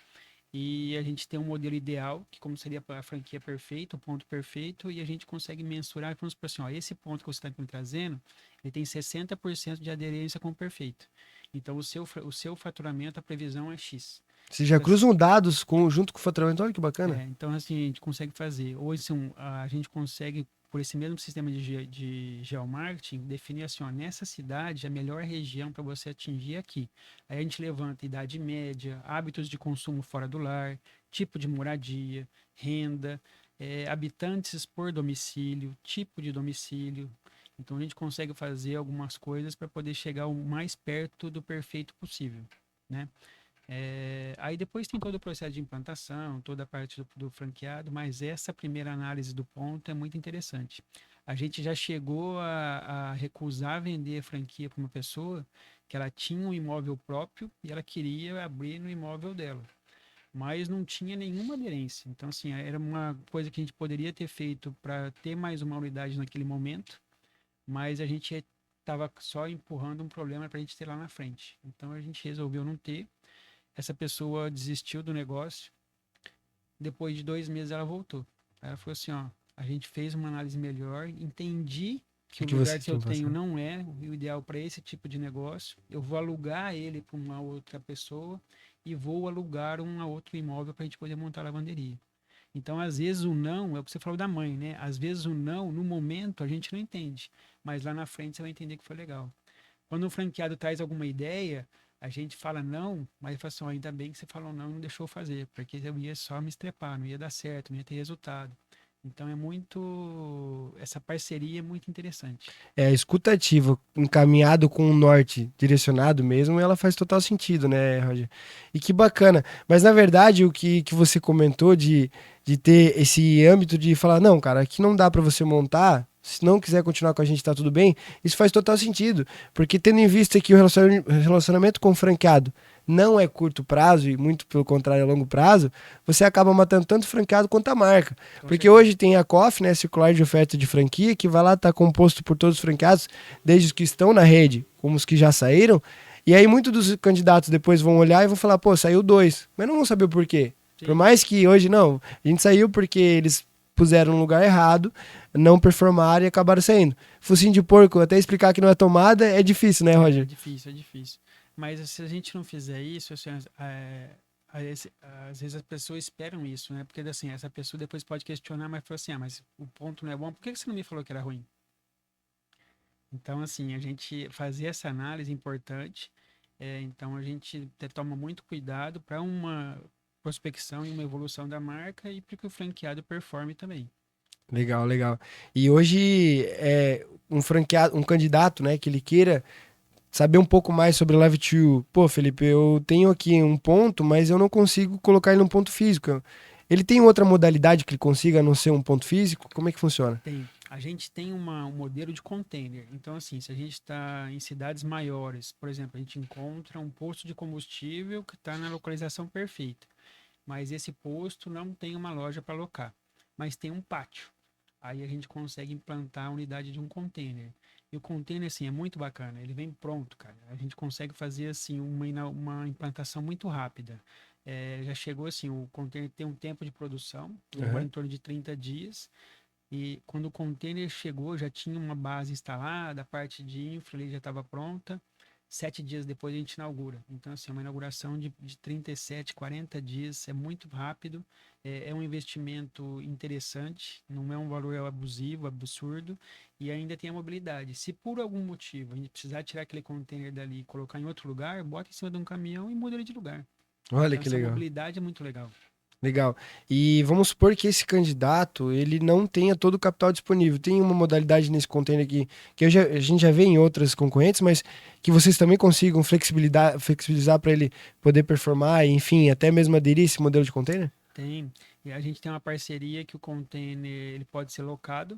e a gente tem um modelo ideal, que como seria a franquia perfeita, o ponto perfeito, e a gente consegue mensurar e vamos para assim, ó, esse ponto que você está me trazendo, ele tem 60% de aderência com o perfeito. Então, o seu faturamento, a previsão é X. Vocês já cruzam dados junto com o faturamento? Olha que bacana. Então, assim, a gente consegue fazer. Hoje, assim, a gente consegue, por esse mesmo sistema de geomarketing, definir assim, ó, nessa cidade, a melhor região para você atingir é aqui. Aí a gente levanta idade média, hábitos de consumo fora do lar, tipo de moradia, renda, habitantes por domicílio, tipo de domicílio. Então, a gente consegue fazer algumas coisas para poder chegar o mais perto do perfeito possível, né? Aí depois tem todo o processo de implantação, toda a parte do franqueado, mas essa primeira análise do ponto é muito interessante. A gente já chegou a recusar vender a franquia para uma pessoa que ela tinha um imóvel próprio e ela queria abrir no imóvel dela, mas não tinha nenhuma aderência. Então, assim, era uma coisa que a gente poderia ter feito para ter mais uma unidade naquele momento, mas a gente estava só empurrando um problema para a gente ter lá na frente. Então, a gente resolveu não ter. Essa pessoa desistiu do negócio. Depois de 2 meses ela voltou. Ela falou assim, ó, a gente fez uma análise melhor, entendi que O o que lugar você que eu tinha tenho passado? não é o ideal para esse tipo de negócio. Eu vou alugar ele para uma outra pessoa e vou alugar um outro imóvel para a gente poder montar a lavanderia. Então, às vezes o não, é o que você falou da mãe, né? Às vezes o não, no momento, a gente não entende, mas lá na frente você vai entender que foi legal. Quando o franqueado traz alguma ideia, a gente fala não, mas fala assim, ó, ainda bem que você falou não e não deixou fazer, porque eu ia só me estrepar, não ia dar certo, não ia ter resultado. Então é muito. Essa parceria é muito interessante. É, a escuta ativa, encaminhado com o norte, direcionado mesmo, ela faz total sentido, né, Roger? E que bacana. Mas, na verdade, o que você comentou de ter esse âmbito de falar, não, cara, aqui não dá para você montar, se não quiser continuar com a gente, tá tudo bem, isso faz total sentido. Porque tendo em vista que o relacionamento com o franqueado não é curto prazo, e muito pelo contrário, é longo prazo, você acaba matando tanto o franqueado quanto a marca. Com Porque certeza. hoje tem a COF, né, Circular de Oferta de Franquia, que vai lá estar composto por todos os franqueados, desde os que estão na rede, como os que já saíram. E aí muitos dos candidatos depois vão olhar e vão falar, pô, saiu dois, mas não vão saber o porquê. Por Sim. mais que hoje não, a gente saiu porque eles puseram no lugar errado, não performaram e acabaram saindo. Focinho de porco, até explicar que não é tomada, é difícil, né, É Roger? difícil, é difícil. Mas se a gente não fizer isso, assim, às vezes as pessoas esperam isso, né? Porque assim, essa pessoa depois pode questionar, mas fala assim, ah, mas o ponto não é bom, por que você não me falou que era ruim? Então, assim, a gente fazer essa análise é importante Então a gente toma muito cuidado para uma prospecção e uma evolução da marca e para que o franqueado performe também. Legal, legal. E hoje, um franqueado, um candidato, né, que ele queira saber um pouco mais sobre Live 2. Pô, Felipe, eu tenho aqui um ponto, mas eu não consigo colocar ele num ponto físico. Ele tem outra modalidade que ele consiga a não ser um ponto físico? Como é que funciona? Tem. A gente tem um modelo de container. Então, assim, se a gente está em cidades maiores, por exemplo, a gente encontra um posto de combustível que está na localização perfeita, mas esse posto não tem uma loja para alocar, mas tem um pátio. Aí a gente consegue implantar a unidade de um container. E o container, assim, é muito bacana. Ele vem pronto, cara. A gente consegue fazer, assim, uma implantação muito rápida. Já chegou, assim, o container tem um tempo de produção, demora Aham. em torno de 30 dias. E quando o container chegou, já tinha uma base instalada, a parte de infra ali já estava pronta. 7 dias depois a gente inaugura. Então, assim, é uma inauguração de 37, 40 dias, é muito rápido, é um investimento interessante, não é um valor abusivo, absurdo, e ainda tem a mobilidade. Se por algum motivo a gente precisar tirar aquele container dali e colocar em outro lugar, bota em cima de um caminhão e muda ele de lugar. Olha Então, que essa legal. mobilidade é muito legal. Legal. E vamos supor que esse candidato, ele não tenha todo o capital disponível. Tem uma modalidade nesse container aqui que a gente já vê em outras concorrentes, mas que vocês também consigam flexibilizar para ele poder performar, e, enfim, até mesmo aderir a esse modelo de container? Tem. E a gente tem uma parceria que o container ele pode ser locado,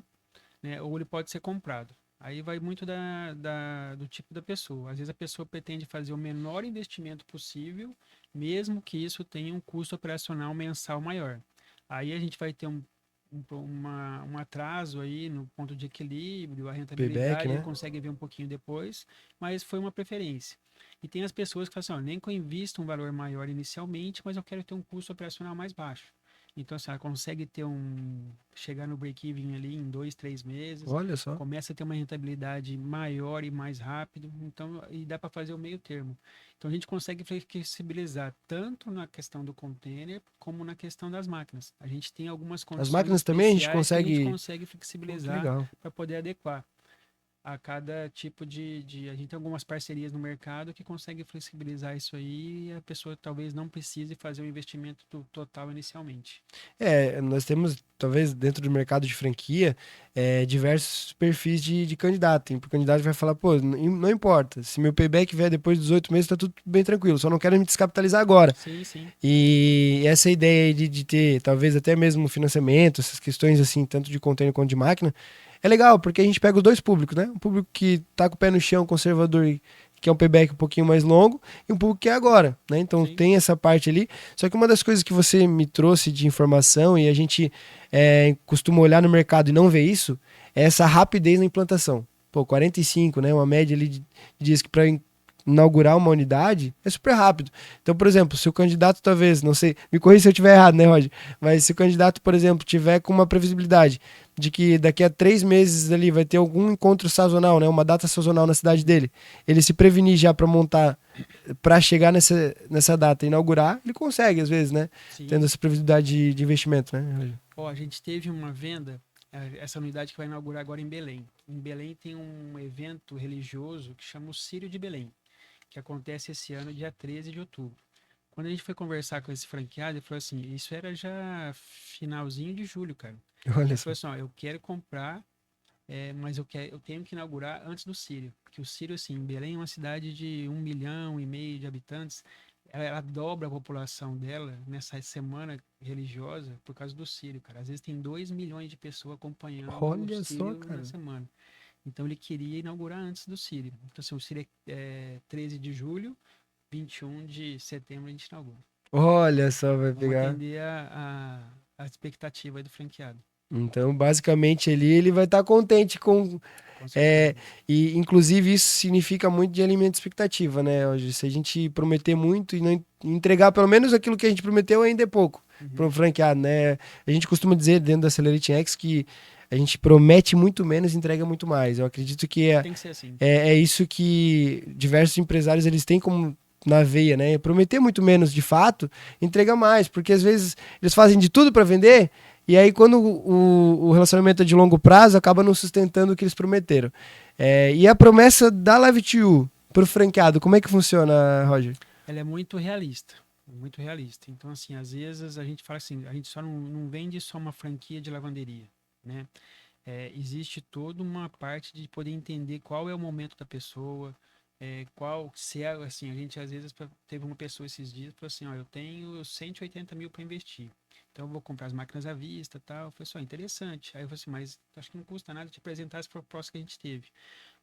né, ou ele pode ser comprado. Aí vai muito do tipo da pessoa. Às vezes a pessoa pretende fazer o menor investimento possível, mesmo que isso tenha um custo operacional mensal maior. Aí a gente vai ter um atraso aí no ponto de equilíbrio, a Payback, rentabilidade, ele né? consegue ver um pouquinho depois, mas foi uma preferência. E tem as pessoas que falam assim, ó, nem que eu invista um valor maior inicialmente, mas eu quero ter um custo operacional mais baixo. Então, assim, ela consegue chegar no break-even ali em 2, 3 meses, Olha só. começa a ter uma rentabilidade maior e mais rápido, então, e dá para fazer o meio termo. Então, a gente consegue flexibilizar tanto na questão do container, como na questão das máquinas. A gente tem algumas As condições máquinas também a gente especiais que a gente consegue. consegue Pô, que flexibilizar legal. para poder adequar a cada tipo A gente tem algumas parcerias no mercado que conseguem flexibilizar isso aí e a pessoa talvez não precise fazer o investimento total inicialmente. Nós temos, talvez, dentro do mercado de franquia, diversos perfis de candidato. Tem candidato que vai falar, pô, não importa. Se meu payback vier depois dos 8 meses, tá tudo bem tranquilo. Só não quero me descapitalizar agora. Sim, sim. E essa ideia aí de ter, talvez, até mesmo financiamento, essas questões assim, tanto de container quanto de máquina, é legal, porque a gente pega os dois públicos, né? Um público que tá com o pé no chão, conservador, e que é um payback um pouquinho mais longo, e um público que é agora, né? Então Sim. tem essa parte ali. Só que uma das coisas que você me trouxe de informação e a gente costuma olhar no mercado e não vê isso, é essa rapidez na implantação. Pô, 45, né? Uma média ali de dias que para inaugurar uma unidade é super rápido. Então, por exemplo, se o candidato talvez, não sei, me corrija se eu estiver errado, né, Roger? Mas se o candidato, por exemplo, tiver com uma previsibilidade de que daqui a 3 meses ali vai ter algum encontro sazonal, né, uma data sazonal na cidade dele, ele se prevenir já para montar, para chegar nessa data e inaugurar, ele consegue às vezes, né? Sim. Tendo essa previsibilidade de investimento, né, Roger? Ó, a gente teve uma venda, essa unidade que vai inaugurar agora em Belém. Em Belém tem um evento religioso que chama o Círio de Belém, que acontece esse ano, dia 13 de outubro. Quando a gente foi conversar com esse franqueado, ele falou assim, isso era já finalzinho de julho, cara. Olha Ele só. falou assim, ó, eu quero comprar, mas eu tenho que inaugurar antes do Círio. Porque o Círio, assim, Belém é uma cidade de 1,5 milhão de habitantes. Ela dobra a população dela nessa semana religiosa por causa do Círio, cara. Às vezes tem 2 milhões de pessoas acompanhando o Olha só, Círio na cara. semana. Então ele queria inaugurar antes do Círio. Então, assim, o Círio é 13 de julho, 21 de setembro a gente inaugura. Olha só, vai Vamos pegar. atender a expectativa aí do franqueado. Então, basicamente, ali ele vai estar contente com. Com É, certeza. e, inclusive, isso significa muito de alimento de expectativa, né? Hoje, se a gente prometer muito e não entregar pelo menos aquilo que a gente prometeu, ainda é pouco para um Uhum. franqueado, né? A gente costuma dizer dentro da Accelerate X que a gente promete muito menos e entrega muito mais. Eu acredito que Tem que ser assim. é isso que diversos empresários eles têm como na veia, né? Prometer muito menos de fato, entrega mais, porque às vezes eles fazem de tudo para vender. E aí, quando o relacionamento é de longo prazo, acaba não sustentando o que eles prometeram. E a promessa da Live2 pro franqueado, como é que funciona, Roger? Ela é muito realista. Muito realista. Então, assim, às vezes a gente fala assim, a gente só não vende só uma franquia de lavanderia, né? Existe toda uma parte de poder entender qual é o momento da pessoa, qual, se é, assim, a gente às vezes teve uma pessoa esses dias que falou assim, ó, eu tenho 180 mil para investir, então eu vou comprar as máquinas à vista, tal. Eu falei assim, ó, interessante. Aí eu falei assim, mas acho que não custa nada te apresentar as propostas que a gente teve.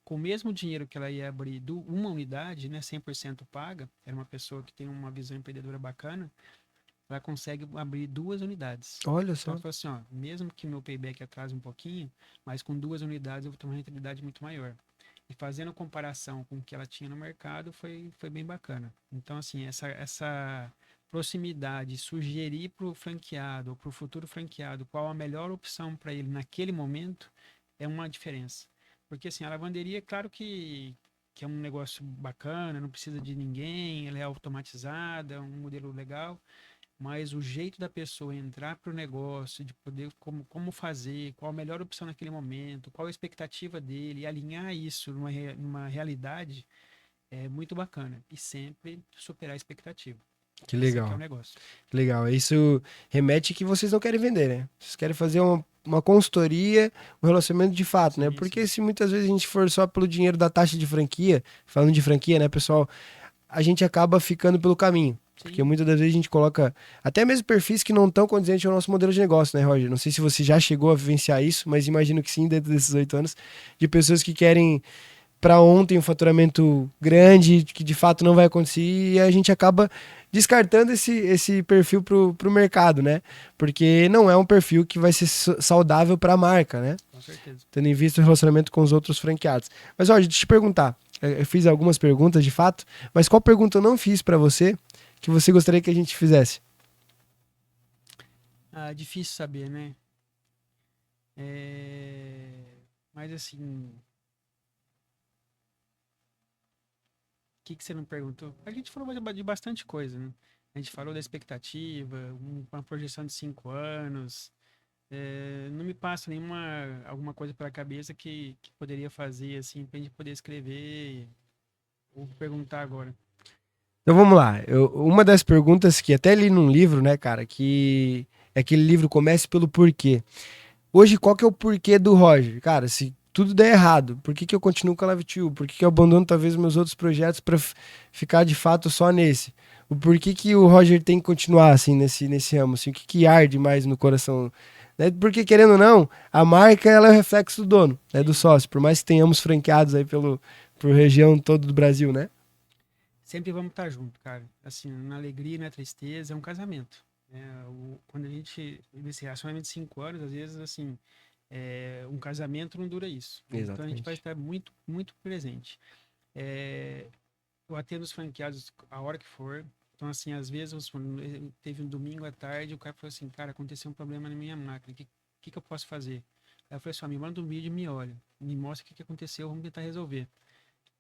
Com o mesmo dinheiro que ela ia abrir uma unidade, né, 100% paga, era uma pessoa que tem uma visão empreendedora bacana, ela consegue abrir 2 unidades. Olha Então, só. ela falou assim, ó, mesmo que meu payback atrase um pouquinho, mas com 2 unidades eu vou ter uma rentabilidade muito maior. E fazendo comparação com o que ela tinha no mercado, foi bem bacana. Então, assim, essa proximidade, sugerir para o franqueado ou para o futuro franqueado qual a melhor opção para ele naquele momento é uma diferença. Porque, assim, a lavanderia, claro que é um negócio bacana, não precisa de ninguém, ela é automatizada, é um modelo legal, mas o jeito da pessoa entrar para o negócio, de poder como fazer, qual a melhor opção naquele momento, qual a expectativa dele, e alinhar isso numa realidade é muito bacana. E sempre superar a expectativa. Que Esse aqui é o legal. negócio. Que legal. Isso remete que vocês não querem vender, né? Vocês querem fazer uma consultoria, um relacionamento de fato, né? Sim, Porque sim. se muitas vezes a gente for só pelo dinheiro da taxa de franquia, falando de franquia, né, pessoal, a gente acaba ficando pelo caminho. Porque Sim. muitas das vezes a gente coloca até mesmo perfis que não estão condizentes ao nosso modelo de negócio, né, Roger? Não sei se você já chegou a vivenciar isso, mas imagino que sim, dentro desses 8 anos, de pessoas que querem para ontem um faturamento grande, que de fato não vai acontecer, e a gente acaba descartando esse perfil pro mercado, né? Porque não é um perfil que vai ser saudável para a marca, né? Com certeza. Tendo em vista o relacionamento com os outros franqueados. Mas, ó, deixa eu te perguntar. Eu fiz algumas perguntas, de fato, mas qual pergunta eu não fiz para você que você gostaria que a gente fizesse? Ah, difícil saber, né? Mas assim, o que você não perguntou? A gente falou de bastante coisa, né? A gente falou da expectativa, uma projeção de 5 anos. Não me passa alguma coisa pela cabeça que poderia fazer assim pra gente poder escrever ou perguntar agora. Então vamos lá. Uma das perguntas que até li num livro, né, cara, que é aquele livro Comece pelo Porquê. Hoje, qual que é o porquê do Roger? Cara, se tudo der errado, por que que eu continuo com a LiveTube? Por que que eu abandono talvez meus outros projetos para ficar de fato só nesse? O porquê que o Roger tem que continuar assim nesse ramo? Assim, o que que arde mais no coração? Né? Porque querendo ou não, a marca ela é o reflexo do dono, né, do Sim. sócio. Por mais que tenhamos franqueados aí por região toda do Brasil, né? Sempre vamos estar junto, cara. Assim, na alegria e na tristeza, é um casamento. Quando a gente, nesse relacionamento de 5 anos, às vezes, assim, um casamento não dura isso, né? Então a gente vai Exatamente. estar muito, muito presente. É, eu atendo os franqueados a hora que for. Então, assim, às vezes, teve um domingo à tarde, o cara falou assim, cara, aconteceu um problema na minha máquina, o que eu posso fazer? Aí eu falei assim, ó, me manda um vídeo e me olha, me mostra o que aconteceu, vamos tentar resolver.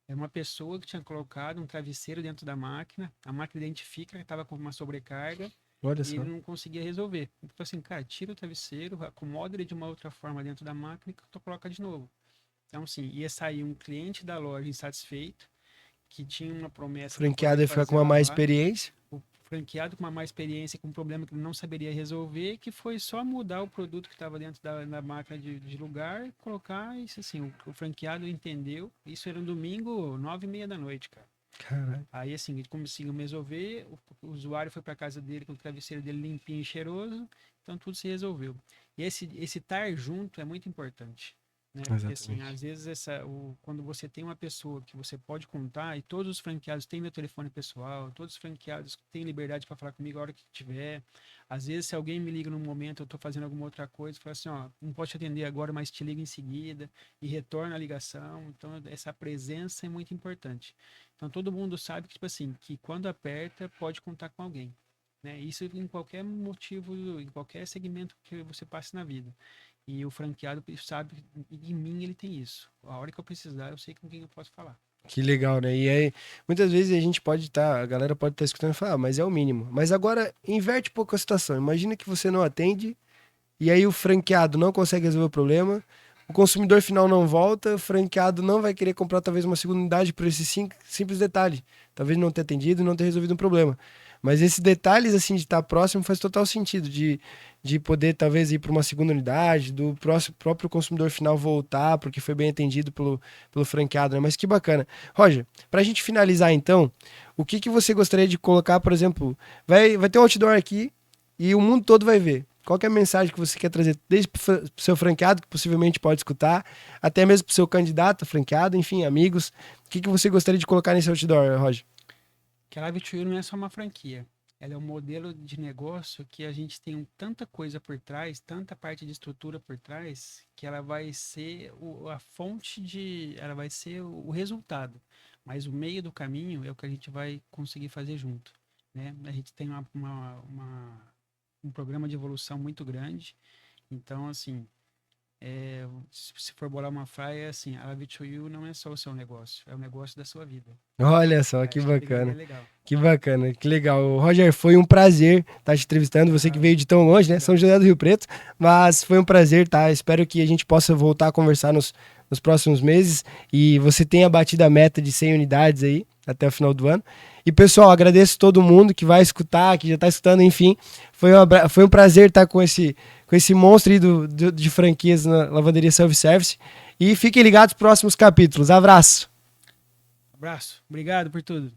É uma pessoa que tinha colocado um travesseiro dentro da máquina, a máquina identifica que estava com uma sobrecarga Olha e ele só. não conseguia resolver. Então, assim, cara, tira o travesseiro, acomoda ele de uma outra forma dentro da máquina e tu coloca de novo. Então, assim, ia sair um cliente da loja insatisfeito, que tinha uma O promessa para poder franqueado ia ficar com fazer uma mais lavar, experiência. o franqueado com uma má experiência, com um problema que ele não saberia resolver, que foi só mudar o produto que estava dentro da máquina de lugar, colocar isso assim, o franqueado entendeu. Isso era um domingo, 9h30 da noite, cara. Caralho. Aí assim, ele conseguiu resolver, o usuário foi para casa dele com o travesseiro dele limpinho e cheiroso, então tudo se resolveu. E esse estar junto é muito importante. Né? Porque assim, Exatamente. às vezes quando você tem uma pessoa que você pode contar, e todos os franqueados têm meu telefone pessoal, todos os franqueados têm liberdade para falar comigo a hora que tiver. Às vezes, se alguém me liga num momento, eu estou fazendo alguma outra coisa, fala assim, ó, não posso te atender agora, mas te ligo em seguida, e retorna a ligação. Então, essa presença é muito importante. Então, todo mundo sabe que, tipo assim, que quando aperta, pode contar com alguém. Né? Isso em qualquer motivo, em qualquer segmento que você passe na vida. E o franqueado sabe, em mim ele tem isso. A hora que eu precisar, eu sei com quem eu posso falar. Que legal, né? E aí, muitas vezes a gente pode estar, a galera pode estar escutando e falar, ah, mas é o mínimo. Mas agora, inverte um pouco a situação. Imagina que você não atende, e aí o franqueado não consegue resolver o problema, o consumidor final não volta, o franqueado não vai querer comprar talvez uma segunda unidade por esse simples detalhe. Talvez não ter atendido, não ter resolvido um problema. Mas esses detalhes, assim, de estar próximo faz total sentido, de poder talvez ir para uma segunda unidade, do próprio consumidor final voltar, porque foi bem atendido pelo franqueado, né? Mas que bacana. Roger, para a gente finalizar então, o que você gostaria de colocar, por exemplo, vai ter um outdoor aqui e o mundo todo vai ver. Qual que é a mensagem que você quer trazer, desde para o seu franqueado, que possivelmente pode escutar, até mesmo para o seu candidato, franqueado, enfim, amigos. O que você gostaria de colocar nesse outdoor, Roger? Que a Live to You não é só uma franquia. Ela é um modelo de negócio que a gente tem tanta coisa por trás, tanta parte de estrutura por trás, que ela vai ser a fonte de... Ela vai ser o resultado. Mas o meio do caminho é o que a gente vai conseguir fazer junto, né? A gente tem um programa de evolução muito grande. Então, assim, se for bolar uma fraia, assim, a Live to You não é só o seu negócio, é o negócio da sua vida. Olha só, que Acho que ficaria bacana. legal. Que bacana, que legal. Roger, foi um prazer estar te entrevistando. Você que veio de tão longe, né? São José do Rio Preto. Mas foi um prazer, tá? Espero que a gente possa voltar a conversar nos próximos meses e você tenha batido a meta de 100 unidades aí até o final do ano. E, pessoal, agradeço todo mundo que vai escutar, que já está escutando, enfim. Foi um prazer estar com esse monstro aí de franquias na Lavanderia Self-Service. E fiquem ligados nos próximos capítulos. Abraço! Abraço. Obrigado por tudo.